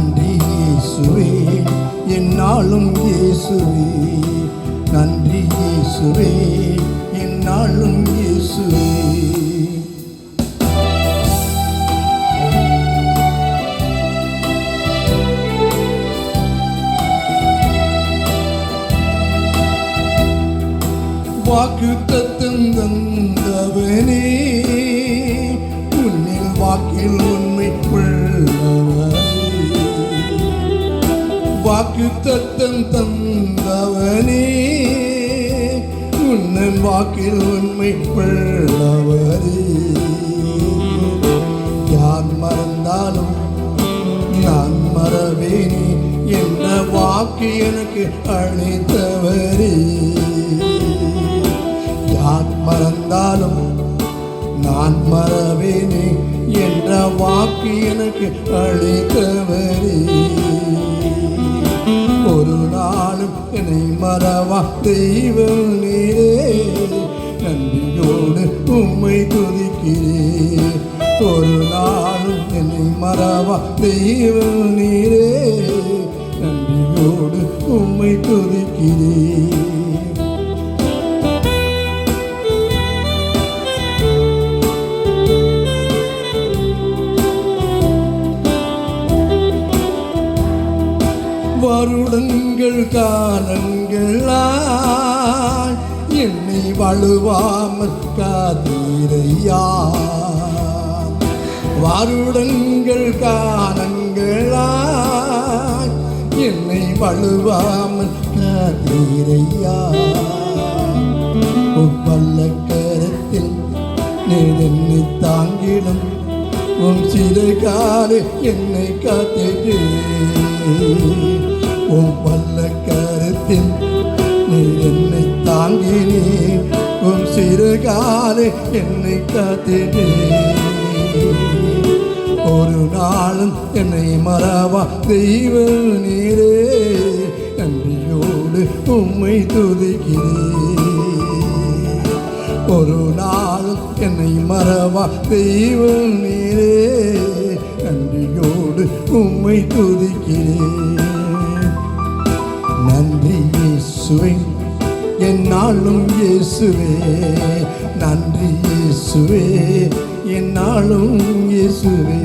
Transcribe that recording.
நன்றி இயேசுவே என்னாலும் இயேசுவே, நன்றி இயேசுவே என்னாலும் இயேசுவே. வாக்குத்தத்தம் தந்தவனே, உன்னில் வாக்கில் உண்மை உள்ளவனே. வாக்குத்தத்தம் தந்தவனே, உன்னன் வாக்கில் உண்மை உள்ளவனே. யார் மறந்தாலும் நான் மறவேனே என்ற வாக்கு எனக்கு அளித்தவரே. யார் மறந்தாலும் நான் மறவேனே என்ற வாக்கு எனக்கு அளித்தவரே. ஒரு நாளும் என்னை மறவா தெய்வம் நீரே, நன்றியோடு உம்மை துதிக்கிறேன். ஒரு நாளும் என்னை மறவா தெய்வம் நீரே, நன்றியோடு உம்மை துதிக்கிறேன். வருடங்கள் காலங்களாய் என்னை வழுவாமல் காத்தீரையா. வருடங்கள் காலங்களாய் என்னை வழுவாமல் காத்தீரையா. வல்ல கரத்தில் நீர் என்னை தாங்கிடும், உம் சிறுகாலே என்னை காத்திட்டு. உம் வல்ல கரத்தில் நீர் என்னை தாங்கினீர், உம் சிறுகாலே என்னை காத்திட்டு. ஒரு நாளும் என்னை மறவா தெய்வம் நீரே, நன்றியோடு உம்மை துதிக்கிறேன். ஒரு நாளும் என்னை மறவா தெய்வம் நீரே, நன்றியோடு உம்மை துதிக்கிறேன். நன்றி இயேசுவே என்னாலும் இயேசுவே, நன்றி இயேசுவே என்னாலும் இயேசுவே.